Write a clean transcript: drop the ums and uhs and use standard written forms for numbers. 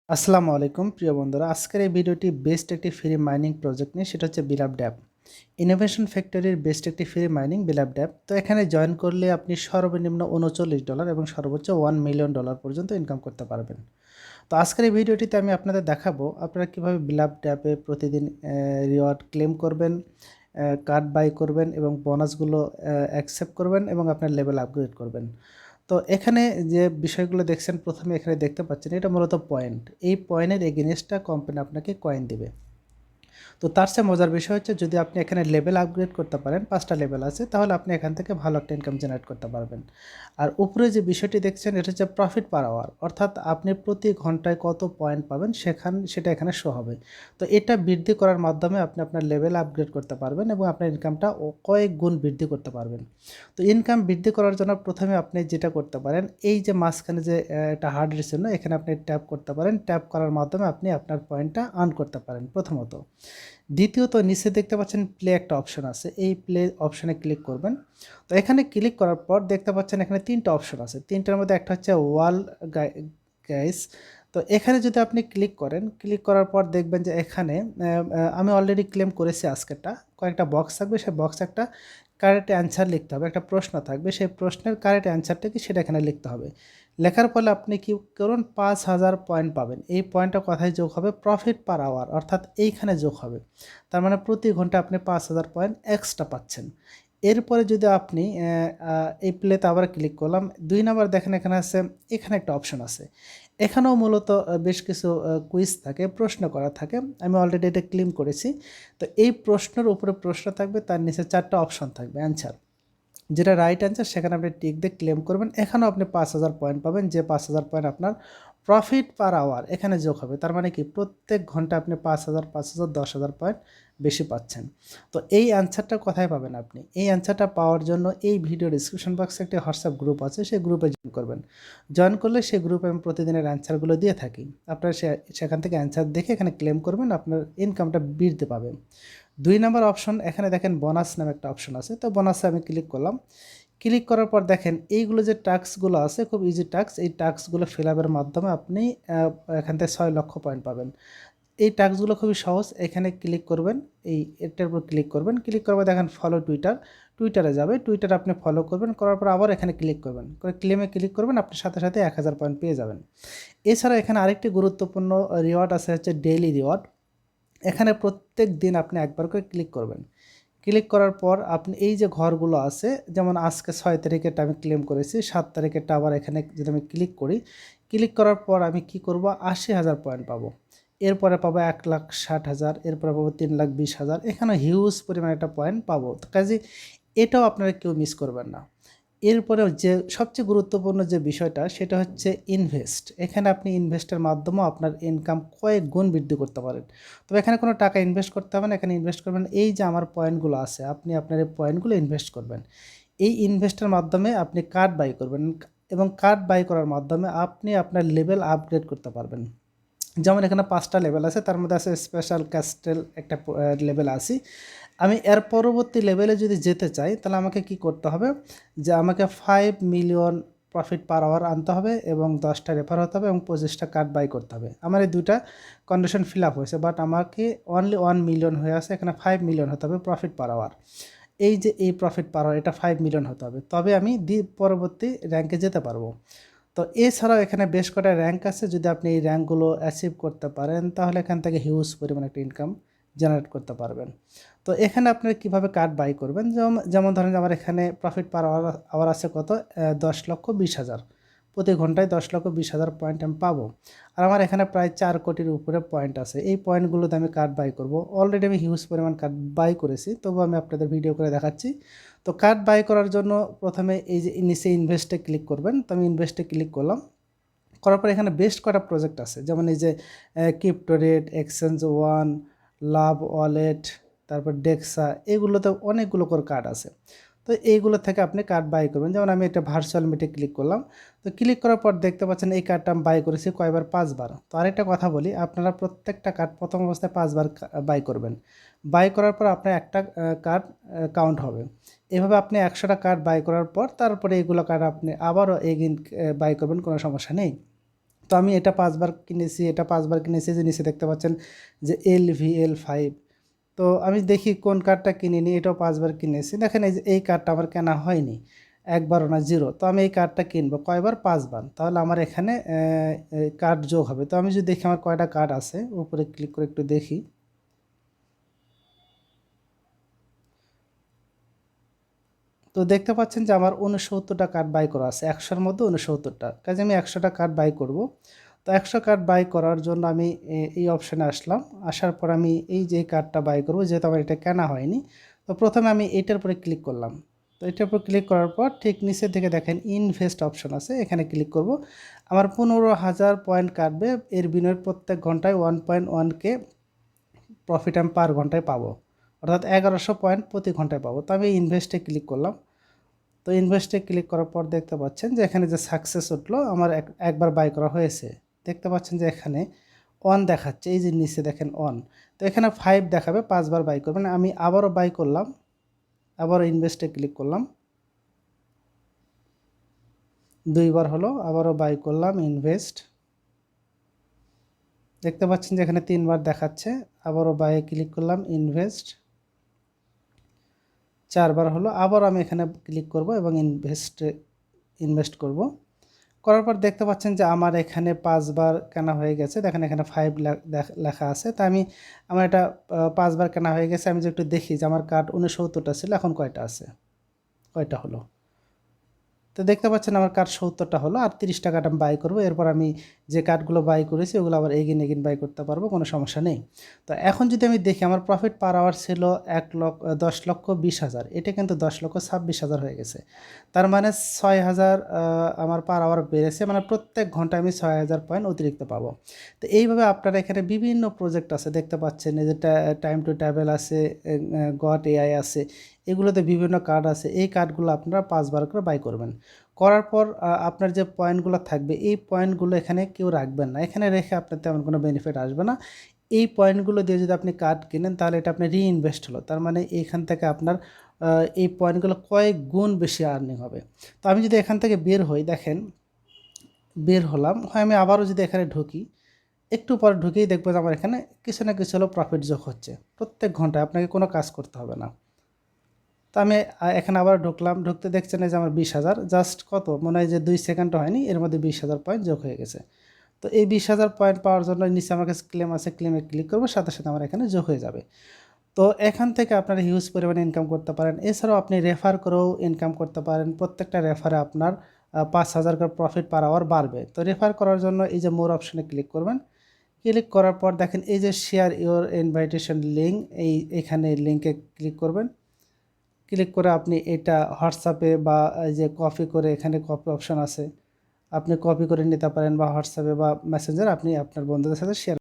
আসসালামু আলাইকুম প্রিয় বন্ধুরা, আজকের এই ভিডিওটি বেস্ট একটি ফ্রি মাইনিং প্রজেক্ট নিয়ে, সেটা হচ্ছে বিলাভড অ্যাপ। ইনোভেশন ফ্যাক্টরির বেস্ট একটি ফ্রি মাইনিং বিলাভড অ্যাপ। তো এখানে জয়েন করলে আপনি সর্বনিম্ন $39 এবং সর্বোচ্চ $1 মিলিয়ন পর্যন্ত ইনকাম করতে পারবেন। তো আজকের এই ভিডিওটিতে আমি আপনাদের দেখাবো আপনারা কীভাবে বিলাভড অ্যাপে প্রতিদিন রিওয়ার্ড ক্লেম করবেন, কার্ড বাই করবেন এবং বোনাসগুলো অ্যাকসেপ্ট করবেন এবং আপনার লেভেল আপগ্রেড করবেন। তো এখানে যে বিষয়গুলো দেখছেন, প্রথমে এখানে দেখতে পাচ্ছেন, এটা মূলত পয়েন্ট। এই পয়েন্টের এগেনস্টটা কোম্পানি আপনাকে কয়েন দেবে। তো তার চেয়ে মজার বিষয় হচ্ছে, যদি আপনি এখানে লেভেল আপগ্রেড করতে পারেন, 5টা লেভেল আছে, তাহলে আপনি এখান থেকে ভালো একটা ইনকাম জেনারেট করতে পারবেন। আর উপরে যে বিষয়টি দেখছেন, এটা হচ্ছে প্রফিট পার আওয়ার, অর্থাৎ আপনি প্রতি ঘন্টায় কত পয়েন্ট পাবেন সেটা এখানে শো হবে। তো এটা বৃদ্ধি করার মাধ্যমে আপনি আপনার লেভেল আপগ্রেড করতে পারবেন এবং আপনার ইনকামটা কয়েক গুণ বৃদ্ধি করতে পারবেন। তো ইনকাম বৃদ্ধি করার জন্য প্রথমে আপনি যেটা করতে পারেন, এই যে মাঝখানে যে একটা হার্ডের জন্য এখানে আপনি ট্যাপ করতে পারেন। ট্যাপ করার মাধ্যমে আপনি আপনার পয়েন্টটা আর্ন করতে পারেন প্রথমত। দ্বিতীয়ত, নিচে দেখতে পাচ্ছেন প্লে একটা অপশন আছে, এই প্লে অপশানে ক্লিক করবেন। তো এখানে ক্লিক করার পর দেখতে পাচ্ছেন এখানে 3টা অপশন আছে। 3টার মধ্যে একটা হচ্ছে ওয়াল গাইস। তো এখানে যদি আপনি ক্লিক করেন, ক্লিক করার পর দেখবেন যে এখানে আমি অলরেডি ক্লেম করেছি আজকেরটা। কয়েকটা বক্স থাকবে, সেই বক্স একটা কারেক্ট অ্যান্সার লিখতে হবে, একটা প্রশ্ন থাকবে, সেই প্রশ্নের কারেক্ট অ্যান্সারটা কি সেটা এখানে লিখতে হবে। লেখার ফলে আপনি কি করুন, 5,000 পয়েন্ট পাবেন। এই পয়েন্টটা কথায় যোগ হবে প্রফিট পার আওয়ার, অর্থাৎ এইখানে যোগ হবে। তার মানে প্রতি ঘন্টা আপনি 5,000 পয়েন্ট এক্সট্রা পাচ্ছেন। এরপরে যদি আপনি এই প্লেতে আবার ক্লিক করলাম, 2 নাম্বার দেখেন এখানে আছে, এখানে একটা অপশন আছে। এখানেও মূলত বেশ কিছু কুইজ থাকে, প্রশ্ন করা থাকে। আমি অলরেডি এটা ক্লেম করেছি। তো এই প্রশ্নের উপরে প্রশ্ন থাকবে, তার নিচে 4টা অপশন থাকবে অ্যান্সার। যেটা রাইট অ্যান্সার সেখানে আপনি টিক দিয়ে ক্লেম করবেন। এখানেও আপনি 5,000 পয়েন্ট পাবেন, যে 5,000 পয়েন্ট আপনার প্রফিট পার আওয়ার এখানে যোগ হবে। তার মানে কি, প্রত্যেক ঘন্টা আপনি 5,000 5,000 10,000 পয়েন্ট বেশি পাচ্ছেন। তো এই অ্যান্সারটা কোথায় পাবেন আপনি? এই অ্যান্সারটা পাওয়ার জন্য এই ভিডিও ডিসক্রিপশন বক্সে একটি হোয়াটসঅ্যাপ গ্রুপ আছে, সেই গ্রুপে জয়েন করবেন। জয়েন করলে সেই গ্রুপে আমি প্রতিদিনের অ্যান্সারগুলো দিয়ে থাকি। আপনারা সেখান থেকে অ্যান্সার দেখে এখানে ক্লেম করবেন, আপনার ইনকামটা বৃদ্ধি পাবে। 2 নম্বর অপশন, এখানে দেখেন বোনাস নামে একটা অপশন আছে। তো বোনাসে আমি ক্লিক করলাম। ক্লিক করার পর দেখেন এইগুলো যে টাস্কগুলো আছে, খুব ইজি টাস্ক। এই টাস্কগুলো ফিল আপের মাধ্যমে আপনি এখান থেকে 6 লক্ষ পয়েন্ট পাবেন। এই টাস্কগুলো খুবই সহজ। এখানে ক্লিক করবেন, এটার উপর ক্লিক করবেন। ক্লিক করার পর দেখেন ফলো টুইটারে যাবে। টুইটারে আপনি ফলো করবেন, করার পর আবার এখানে ক্লিক করবেন, করে ক্লেমে ক্লিক করবেন, আপনি সাথে সাথে 1,000 পয়েন্ট পেয়ে যাবেন। এছাড়া এখানে আরেকটি গুরুত্বপূর্ণ রিওয়ার্ড আছে, হচ্ছে ডেইলি রিওয়ার্ড। এখানে প্রত্যেক দিন আপনি একবার করে ক্লিক করবেন। ক্লিক করার পর আপনি এই যে ঘরগুলো আছে, যেমন আজকে 6 তারিখেরটা আমি ক্লেম করেছি, 7 তারিখেরটা আবার এখানে যদি আমি ক্লিক করি, ক্লিক করার পর আমি কি করব, 80,000 পয়েন্ট পাবো। এরপরে পাবো 1,60,000, এরপরে পাবো 3,20,000। এখানে হিউজ পরিমাণে একটা পয়েন্ট পাবো। তো কাজে এটাও আপনারা কেউ মিস করবেন না। এরপরে যে সবচেয়ে গুরুত্বপূর্ণ যে বিষয়টা, সেটা হচ্ছে ইনভেস্ট। এখানে আপনি ইনভেস্টের মাধ্যমেও আপনার ইনকাম কয়েক গুণ বৃদ্ধি করতে পারেন। তবে এখানে কোনো টাকা ইনভেস্ট করতে হবে না। এখানে ইনভেস্ট করবেন, এই যে আমার পয়েন্টগুলো আছে, আপনি আপনার এই পয়েন্টগুলো ইনভেস্ট করবেন। এই ইনভেস্টের মাধ্যমে আপনি কার্ড বাই করবেন এবং কার্ড বাই করার মাধ্যমে আপনি আপনার লেভেল আপগ্রেড করতে পারবেন। যেমন এখানে 5টা লেভেল আছে, তার মধ্যে আছে স্পেশাল ক্যাস্টেল একটা লেভেল আছে। আমি এর পরবর্তী লেভেলে যদি যেতে চাই, তাহলে আমাকে কি করতে হবে, যে আমাকে 5 মিলিয়ন প্রফিট পার আওয়ার আনতে হবে এবং 10টা রেফার হতে হবে এবং 25টা কার্ড বাই করতে হবে। আমার এই 2টা কন্ডিশন ফিল আপ হয়েছে, বাট আমাকে অনলি 1 মিলিয়ন হয়ে আছে। এখানে 5 মিলিয়ন হতে হবে প্রফিট পার আওয়ার। এই যে এই প্রফিট পার আওয়ার, এটা 5 মিলিয়ন হতে হবে, তবে আমি পরবর্তী র্যাঙ্কে যেতে পারবো। তো এছাড়াও এখানে বেশ কটা র্যাঙ্ক আছে। যদি আপনি এই র্যাঙ্কগুলো অ্যাচিভ করতে পারেন, তাহলে এখান থেকে হিউজ পরিমাণে একটা ইনকাম জেনারেট করতে পারবেন। তো এখানে আপনারা কীভাবে কার্ড বাই করবেন, যেমন ধরেন আমার এখানে প্রফিট পার আওয়ার আছে কত, 10,20,000। প্রতি ঘন্টায় 10,20,000 পয়েন্ট আমি পাবো। আর আমার এখানে প্রায় 4 কোটির উপরে পয়েন্ট আছে। এই পয়েন্টগুলোতে আমি কার্ড বাই করব। অলরেডি আমি হিউজ পরিমাণ কার্ড বাই করেছি, তবু আমি আপনাদের ভিডিও করে দেখাচ্ছি। তো কার্ড বাই করার জন্য প্রথমে এই যে নিচে ইনভেস্টে ক্লিক করবেন। তো আমি ইনভেস্টে ক্লিক করলাম। করার পর এখানে বেশ কটা প্রজেক্ট আছে, যেমন এই যে ক্রিপ্টোরেট, এক্সচেঞ্জ ওয়ান, লাভ ওয়ালেট, তারপর ডেক্সা, এগুলোতে অনেকগুলো করে কার্ড আছে। তো এইগুলো থেকে আপনি কার্ড বাই করবেন। যেমন আমি একটা ভার্চুয়াল মিটে ক্লিক করলাম। তো ক্লিক করার পর দেখতে পাচ্ছেন এই কার্ডটা আমি বাই করেছি কয়বার, 5বার। তো আরেকটা কথা বলি, আপনারা প্রত্যেকটা কার্ড প্রথম অবস্থায় 5বার বাই করবেন। বাই করার পর আপনার একটা কার্ড কাউন্ট হবে। এভাবে আপনি 100টা কার্ড বাই করার পর তারপরে এইগুলো কার্ড আপনি আবারও এগেইন বাই করবেন, কোনো সমস্যা নেই। তো আমি এটা 5বার কিনেছি, এটা 5বার কিনেছি, যে নিচে দেখতে পাচ্ছেন যে LVL5। তো আমি দেখি কোন কার্ডটা কিনিনি, এটাও 5বার কিনেছি। দেখেন এই যে এই কার্ডটা আমার কেনা হয়নি, একবারও না, জিরো। তো আমি এই কার্ডটা কিনবো কয়বার? 5বার। তাহলে আমার এখানে কার্ড যোগ হবে। তো আমি যদি দেখি আমার কয়টা কার্ড আছে, উপরে ক্লিক করে একটু দেখি, তো দেখতে পাচ্ছেন যে আমার 69টা কার্ড বাই করা আছে, 100-র মধ্যে 69টা। কাজে আমি 100টা কার্ড বাই করব। তো 100 কার্ড বাই করার জন্য আমি এই অপশানে আসলাম। আসার পর আমি এই যে কার্ডটা বাই করব, যেহেতু আমার এটা কেনা হয়নি, তো প্রথমে আমি এটার উপরে ক্লিক করলাম। তো এটার উপর ক্লিক করার পর ঠিক নিচের দিকে দেখেন ইনভেস্ট অপশন আছে, এখানে ক্লিক করব। আমার 15,000 পয়েন্ট কাটবে। এর বিনিময়ে প্রত্যেক ঘন্টায় 1.1K প্রফিট আমি পার ঘন্টায় পাবো, অর্থাৎ 1100 পয়েন্ট প্রতি ঘন্টায় পাবো। তো আমি ইনভেস্টে ক্লিক করলাম। তো ইনভেস্টে ক্লিক করার পর দেখতে পাচ্ছেন যে এখানে যে সাকসেস উঠলো, আমার একবার বাই করা হয়েছে। দেখতে পাচ্ছেন যে এখানে অন দেখাচ্ছে, এই যে নিচে দেখেন অন। তো এখানে 5 দেখাবে, 5বার বাই করবেন। আমি আবারও বাই করলাম, আবারও ইনভেস্টে ক্লিক করলাম, 2বার হলো, আবারও বাই করলাম, ইনভেস্ট। দেখতে পাচ্ছেন যে এখানে 3বার দেখাচ্ছে, আবারও বাইয়ে ক্লিক করলাম, ইনভেস্ট। 4বার হলো, আবার আমি এখানে ক্লিক করব এবং ইনভেস্ট করব। করার পর দেখতে পাচ্ছেন যে আমার এখানে 5বার কেনা হয়ে গেছে। দেখেন এখানে 5 লেখা আছে। তাই আমার এটা 5বার কেনা হয়ে গেছে। আমি যে একটু দেখি যে আমার কার্ড 69টা ছিল, এখন কয়টা আছে, কয়টা হলো। তো দেখতে পাচ্ছেন আমার কার্ড 70টা হলো, আর 30টা কার্ড আমি বাই করবো। এরপর আমি যে কার্ডগুলো বাই করেছি ওগুলো আবার এগিন বাই করতে পারবো, কোনো সমস্যা নেই। তো এখন যদি আমি দেখি আমার প্রফিট পার আওয়ার ছিল 10,20,000, এটা কিন্তু 10,26,000 হয়ে গেছে। তার মানে 6,000 আমার পার আওয়ার বেড়েছে, মানে প্রত্যেক ঘন্টায় আমি 6,000 পয়েন্ট অতিরিক্ত পাবো। তো এইভাবে আপনারা এখানে বিভিন্ন প্রজেক্ট আছে, দেখতে পাচ্ছেন এই যে টাইম টু ট্রাভেল আছে, গট এআই আছে, এগুলোতে বিভিন্ন কার্ড আছে। এই কার্ডগুলো আপনারা 5বার করে বাই করবেন। করার পর আপনার যে পয়েন্টগুলো থাকবে, এই পয়েন্টগুলো এখানে কেউ রাখবেন না, এখানে রেখে আপনার তেমন কোনো বেনিফিট আসবে না। এই পয়েন্টগুলো দিয়ে যদি আপনি কার্ড কিনেন, তাহলে এটা আপনি রিইনভেস্ট হলো, তার মানে এইখান থেকে আপনার এই পয়েন্টগুলো কয়েক গুণ বেশি আর্নিং হবে। তো আমি যদি এখান থেকে বের হই, দেখেন বের হলাম, হয় আমি আবারও যদি এখানে ঢুকি, একটু পরে ঢুকেই দেখবো যে আমার এখানে কিছু না কিছু হলো প্রফিট যোগ হচ্ছে প্রত্যেক ঘন্টায়, আপনাকে কোনো কাজ করতে হবে না। তো আমি এখানে আবার ঢুকলাম, ঢুকতে দেখছেন যে আমার 20,000, জাস্ট কত মনে হয় যে 2 সেকেন্ডও হয়নি, এর মধ্যে 20,000 পয়েন্ট যোগ হয়ে গেছে। তো এই 20,000 পয়েন্ট পাওয়ার জন্য নিচে আমার কাছে ক্লেম আছে, ক্লেমে ক্লিক করবো, সাথে সাথে আমার এখানে যোগ হয়ে যাবে। তো এখান থেকে আপনারা হিউজ পরিমাণে ইনকাম করতে পারেন। এছাড়াও আপনি রেফার করেও ইনকাম করতে পারেন। প্রত্যেকটা রেফারে আপনার 5,000 করে প্রফিট পার আওয়ার বাড়বে। তো রেফার করার জন্য এই যে মোর অপশনে ক্লিক করবেন। ক্লিক করার পর দেখেন এই যে শেয়ার ইওর ইনভাইটেশন লিঙ্ক, এখানে লিঙ্কে ক্লিক করবেন। ক্লিক করে আপনি এটা হোয়াটসঅ্যাপে বা এই যে কপি করে, এখানে কপি অপশন আছে, আপনি কপি করে নিতে পারেন, বা হোয়াটসঅ্যাপে বা মেসেঞ্জার আপনি আপনার বন্ধুদের সাথে শেয়ার